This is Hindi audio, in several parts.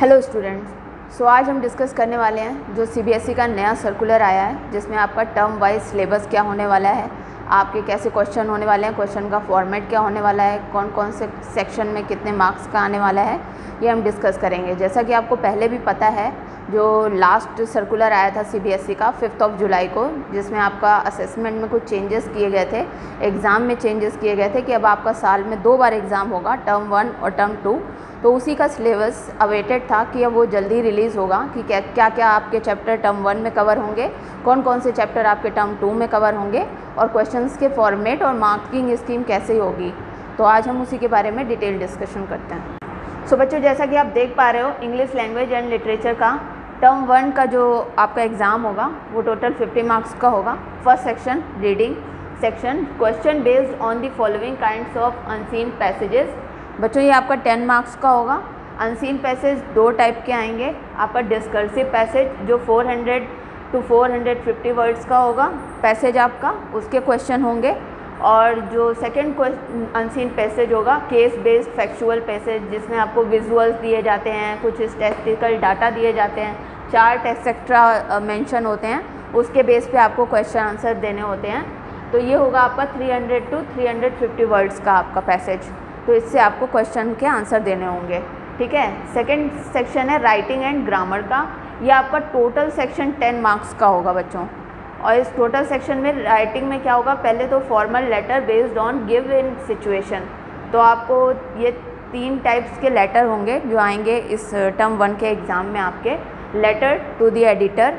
हेलो स्टूडेंट्स, सो आज हम डिस्कस करने वाले हैं जो सीबीएसई का नया सर्कुलर आया है, जिसमें आपका टर्म वाइज सिलेबस क्या होने वाला है, आपके कैसे क्वेश्चन होने वाले हैं, क्वेश्चन का फॉर्मेट क्या होने वाला है, कौन कौन से सेक्शन में कितने मार्क्स का आने वाला है, ये हम डिस्कस करेंगे। जैसा कि आपको पहले भी पता है, जो लास्ट सर्कुलर आया था सीबीएसई का 5 जुलाई को, जिसमें आपका असेसमेंट में कुछ चेंजेस किए गए थे, एग्ज़ाम में चेंजेस किए गए थे कि अब आपका साल में 2 बार एग्ज़ाम होगा, टर्म 1 और टर्म 2। तो उसी का सिलेबस अवेटेड था कि अब वो जल्दी रिलीज़ होगा कि क्या क्या आपके चैप्टर टर्म 1 में कवर होंगे, कौन कौन से चैप्टर आपके टर्म 2 में कवर होंगे और क्वेश्चंस के फॉर्मेट और मार्किंग स्कीम कैसे होगी। तो आज हम उसी के बारे में डिटेल डिस्कशन करते हैं। सो बच्चों, जैसा कि आप देख पा रहे हो, इंग्लिश लैंग्वेज एंड लिटरेचर का टर्म 1 का जो आपका एग्ज़ाम होगा वो टोटल 50 मार्क्स का होगा। First section reading section, question based on the following kinds of unseen passages. बच्चों, ये आपका 10 मार्क्स का होगा। अनसीन पैसेज 2 टाइप के आएंगे। आपका डिस्कर्सिव पैसेज जो 400 to 450 वर्ड्स का होगा पैसेज आपका, उसके क्वेश्चन होंगे। और जो सेकंड अनसीन पैसेज होगा केस बेस्ड फैक्चुअल पैसेज, जिसमें आपको विजुअल्स दिए जाते हैं, कुछ स्टैटिस्टिकल डाटा दिए जाते हैं, चार्ट एक्सेट्रा मेंशन होते हैं, उसके बेस पे आपको क्वेश्चन आंसर देने होते हैं। तो ये होगा आपका 300 to 350 वर्ड्स का आपका पैसेज। तो इससे आपको क्वेश्चन के आंसर देने होंगे, ठीक है। सेकंड सेक्शन है राइटिंग एंड ग्रामर का। ये आपका टोटल सेक्शन 10 मार्क्स का होगा बच्चों। और इस टोटल सेक्शन में राइटिंग में क्या होगा, पहले तो formal letter based on give in situation. तो आपको ये 3 टाइप्स के लेटर होंगे जो आएंगे इस टर्म 1 के एग्ज़ाम में आपके। Letter to the editor,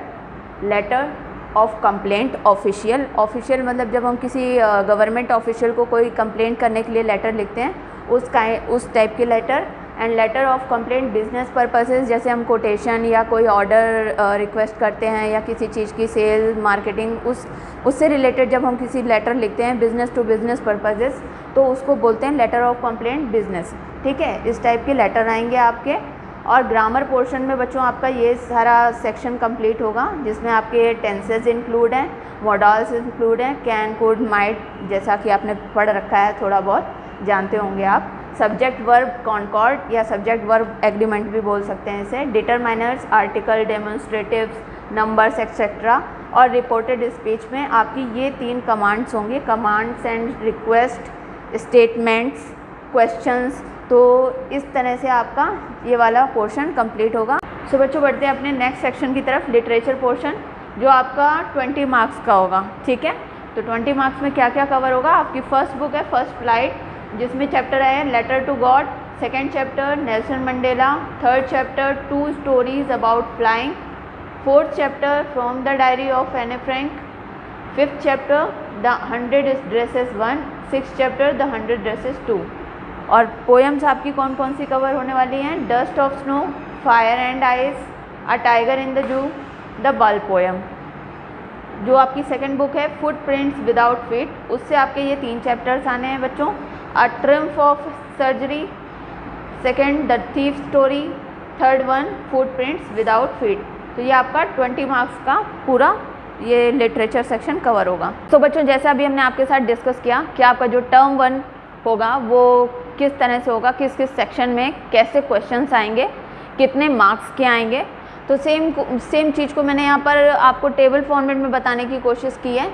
letter of complaint official. Official मतलब जब हम किसी गवर्नमेंट ऑफिशियल को कोई कंप्लेंट करने के लिए लेटर लिखते हैं, उस टाइप के letter. And letter of complaint business purposes, जैसे हम कोटेशन या कोई ऑर्डर रिक्वेस्ट करते हैं या किसी चीज़ की सेल मार्केटिंग उससे रिलेटेड जब हम किसी लेटर लिखते हैं बिज़नेस टू बिज़नेस पर्पसेस, तो उसको बोलते हैं लेटर ऑफ कंप्लेंट बिजनेस, ठीक है। इस टाइप के लेटर आएंगे आपके। और ग्रामर पोर्शन में बच्चों आपका ये सारा सेक्शन कंप्लीट होगा, जिसमें आपके टेंसेस इंक्लूड हैं, मॉडल्स इंक्लूड हैं, कैन कुड माइट, जैसा कि आपने पढ़ रखा है, थोड़ा बहुत जानते होंगे आप। सब्जेक्ट वर्ब कॉन्कॉर्ड या सब्जेक्ट वर्ब एग्रीमेंट भी बोल सकते हैं इसे। Determiners, article, demonstratives, numbers etcetera. और रिपोर्टेड स्पीच में आपकी ये 3 कमांड्स होंगी, commands and request, statements, questions. तो इस तरह से आपका ये वाला पोर्शन कंप्लीट होगा। सो बच्चों, बढ़ते हैं अपने नेक्स्ट सेक्शन की तरफ, लिटरेचर पोर्शन, जो आपका 20 मार्क्स का होगा, ठीक है। तो 20 मार्क्स में क्या क्या कवर होगा, आपकी फर्स्ट बुक है फर्स्ट फ्लाइट, जिसमें चैप्टर है letter to God. Second chapter Nelson Mandela. Third chapter 2 stories about flying. Fourth chapter from the diary of Anne Frank. Fifth chapter the 100 dresses 1। Six chapter the 100 dresses 2। और पोएम्स आपकी कौन कौन सी कवर होने वाली हैं, dust of snow, fire and ice, a tiger in the zoo, the ball poem. जो आपकी सेकंड बुक है फुट प्रिंट्स विदाउट फीट, उससे आपके ये 3 चैप्टर्स आने हैं बच्चों। A triumph of surgery, second the thief story, third one footprints without feet. तो ये आपका 20 मार्क्स का पूरा ये लिटरेचर सेक्शन कवर होगा। तो बच्चों, जैसे अभी हमने आपके साथ डिस्कस किया कि आपका जो टर्म 1 होगा वो किस तरह से होगा, किस किस सेक्शन में कैसे क्वेश्चंस आएंगे, कितने मार्क्स के आएंगे। तो सेम चीज़ को मैंने यहाँ पर आपको टेबल फॉर्मेट में बताने की कोशिश की है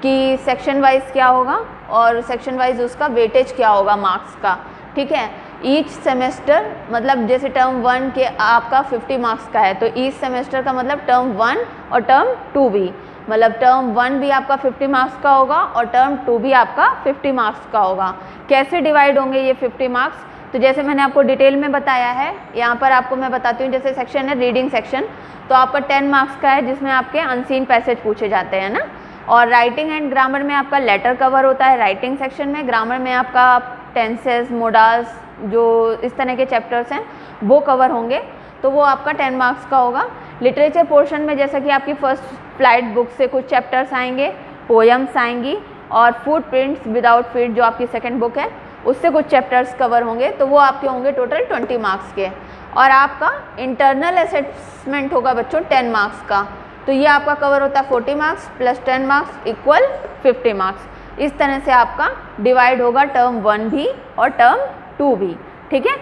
कि सेक्शन वाइज क्या होगा और सेक्शन वाइज उसका वेटेज क्या होगा मार्क्स का, ठीक है। ईच सेमेस्टर मतलब जैसे टर्म 1 के आपका 50 मार्क्स का है, तो ईच सेमेस्टर का मतलब टर्म 1 और टर्म 2 भी, मतलब टर्म 1 भी आपका 50 मार्क्स का होगा और टर्म 2 भी आपका 50 मार्क्स का होगा। कैसे डिवाइड होंगे ये 50 मार्क्स, तो जैसे मैंने आपको डिटेल में बताया है, यहाँ पर आपको मैं बताती हूँ। जैसे सेक्शन है रीडिंग सेक्शन, तो आपका 10 मार्क्स का है, जिसमें आपके अनसीन पैसेज पूछे जाते हैं ना। और राइटिंग एंड ग्रामर में आपका लेटर कवर होता है राइटिंग सेक्शन में। ग्रामर में आपका टेंसेस, मोडाल्स, जो इस तरह के चैप्टर्स हैं वो कवर होंगे, तो वो आपका 10 मार्क्स का होगा। लिटरेचर पोर्शन में जैसा कि आपकी फर्स्ट फ्लाइट बुक से कुछ चैप्टर्स आएंगे, पोएम्स आएंगी, और फुट प्रिंट्स विदाउट फीट जो आपकी सेकंड बुक है उससे कुछ चैप्टर्स कवर होंगे, तो वो आपके होंगे टोटल 20 मार्क्स के। और आपका इंटरनल असेसमेंट होगा बच्चों 10 मार्क्स का, तो ये आपका कवर होता है 40 marks plus 10 marks equal 50 marks. इस तरह से आपका डिवाइड होगा टर्म 1 भी और टर्म 2 भी, ठीक है।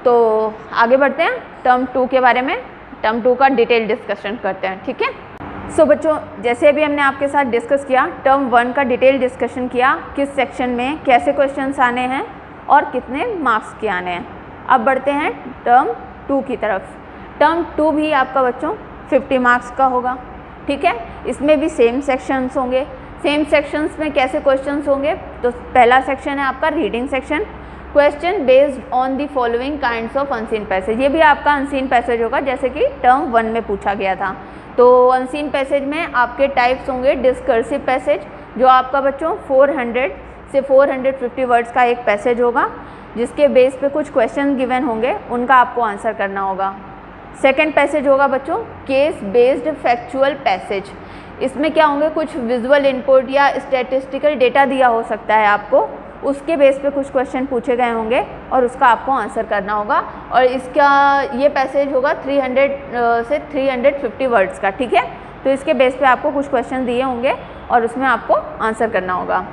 तो आगे बढ़ते हैं टर्म 2 के बारे में। टर्म 2 का डिटेल डिस्कशन करते हैं, ठीक है। सो बच्चों, जैसे अभी हमने आपके साथ डिस्कस किया, टर्म 1 का डिटेल डिस्कशन किया, किस सेक्शन में कैसे क्वेश्चंस आने हैं और कितने मार्क्स के आने हैं। अब बढ़ते हैं टर्म 2 की तरफ। टर्म 2 भी आपका बच्चों 50 मार्क्स का होगा, ठीक है। इसमें भी सेम सेक्शंस होंगे। सेम सेक्शंस में कैसे क्वेश्चंस होंगे, तो पहला सेक्शन है आपका reading section. Question based on the following kinds of unseen passage. ये भी आपका अनसीन पैसेज होगा, जैसे कि टर्म 1 में पूछा गया था। तो अनसीन पैसेज में आपके टाइप्स होंगे डिस्कर्सिव पैसेज, जो आपका बच्चों 400 से 450 वर्ड्स का एक पैसेज होगा, जिसके बेस पे कुछ क्वेश्चन गिवन होंगे, उनका आपको आंसर करना होगा। सेकंड पैसेज होगा बच्चों केस बेस्ड फैक्चुअल पैसेज। इसमें क्या होंगे, कुछ विजुअल इनपुट या स्टैटिस्टिकल डेटा दिया हो सकता है आपको, उसके बेस पे कुछ क्वेश्चन पूछे गए होंगे और उसका आपको आंसर करना होगा। और इसका ये पैसेज होगा 300 से 350 वर्ड्स का, ठीक है। तो इसके बेस पे आपको कुछ क्वेश्चन दिए होंगे और उसमें आपको आंसर करना होगा।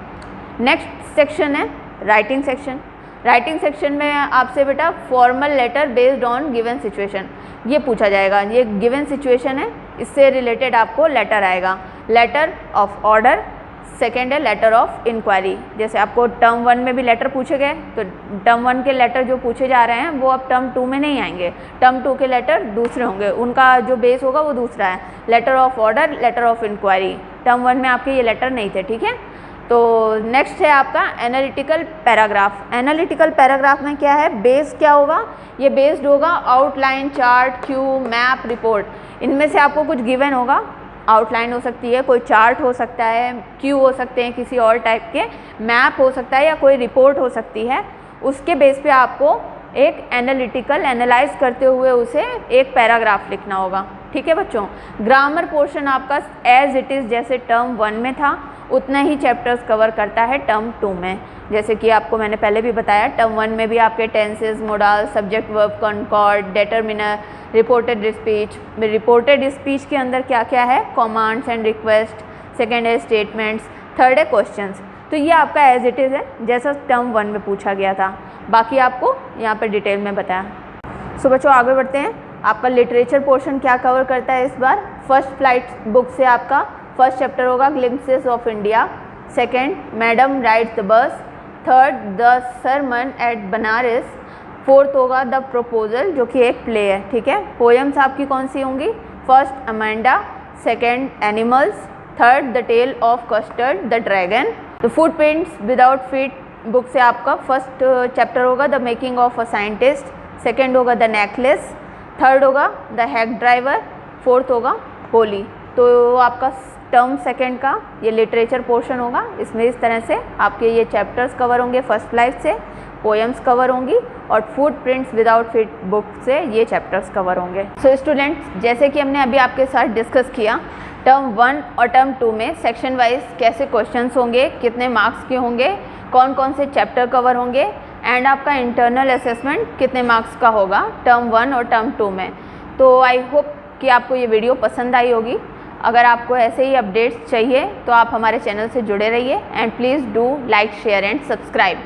नेक्स्ट सेक्शन है राइटिंग सेक्शन। राइटिंग सेक्शन में आपसे बेटा formal letter based on given situation ये पूछा जाएगा। ये गिवन सिचुएशन है, इससे रिलेटेड आपको लेटर आएगा। लेटर ऑफ ऑर्डर, सेकेंड है लेटर ऑफ इंक्वायरी। जैसे आपको टर्म 1 में भी लेटर पूछे गए, तो टर्म 1 के लेटर जो पूछे जा रहे हैं वो अब टर्म 2 में नहीं आएंगे। टर्म 2 के लेटर दूसरे होंगे, उनका जो बेस होगा वो दूसरा है। Letter of order, letter of inquiry, term 1 में आपके ये लेटर नहीं थे, ठीक है। तो नेक्स्ट है आपका एनालिटिकल पैराग्राफ। एनालिटिकल पैराग्राफ में क्या है, बेस क्या होगा, ये बेस्ड होगा outline, chart, Q, map, report. इनमें से आपको कुछ गिवन होगा, आउटलाइन हो सकती है, कोई चार्ट हो सकता है, क्यू हो सकते हैं किसी और टाइप के, मैप हो सकता है या कोई रिपोर्ट हो सकती है। उसके बेस पे आपको एक एनालिटिकल एनालाइज करते हुए उसे एक पैराग्राफ लिखना होगा, ठीक है बच्चों। ग्रामर पोर्शन आपका एज इट इज़ जैसे टर्म 1 में था उतना ही चैप्टर्स कवर करता है टर्म 2 में। जैसे कि आपको मैंने पहले भी बताया, टर्म 1 में भी आपके tenses, modal, subject, verb, concord, determiner, reported speech. Reported speech के अंदर क्या क्या है, कमांड्स एंड रिक्वेस्ट, सेकेंड है स्टेटमेंट्स, थर्ड है क्वेश्चंस। तो ये आपका एज इट इज़ है जैसा टर्म 1 में पूछा गया था, बाकी आपको यहाँ पर डिटेल में बताया। सो बच्चों आगे बढ़ते हैं। आपका लिटरेचर पोर्शन क्या कवर करता है इस बार। फर्स्ट फ्लाइट बुक से आपका फर्स्ट चैप्टर होगा glimpses of India, second madam rides the bus, third the sermon at Banaras, fourth होगा द प्रपोजल जो कि एक प्ले है, ठीक है। पोएम्स आपकी कौन सी होंगी, first Amanda, second animals, third the tale of custard the dragon. तो फुटप्रिंट्स विदाउट फीट बुक से आपका फर्स्ट चैप्टर होगा the making of a scientist, second होगा द नेकलेस, थर्ड होगा द हैक ड्राइवर, फोर्थ होगा होली। तो आपका टर्म सेकेंड का ये लिटरेचर पोर्शन होगा। इसमें इस तरह से आपके ये चैप्टर्स कवर होंगे फर्स्ट लाइफ से, पोएम्स कवर होंगी और फुटप्रिंट्स विदाउट फीट बुक से ये चैप्टर्स कवर होंगे। सो स्टूडेंट्स, जैसे कि हमने अभी आपके साथ डिस्कस किया, टर्म 1 और टर्म 2 में सेक्शन वाइज कैसे क्वेश्चंस होंगे, कितने मार्क्स के होंगे, कौन कौन से चैप्टर कवर होंगे एंड आपका इंटरनल असेसमेंट कितने मार्क्स का होगा टर्म 1 और टर्म 2 में। तो आई होप कि आपको ये वीडियो पसंद आई होगी। अगर आपको ऐसे ही अपडेट्स चाहिए तो आप हमारे चैनल से जुड़े रहिए and please do like, share and subscribe.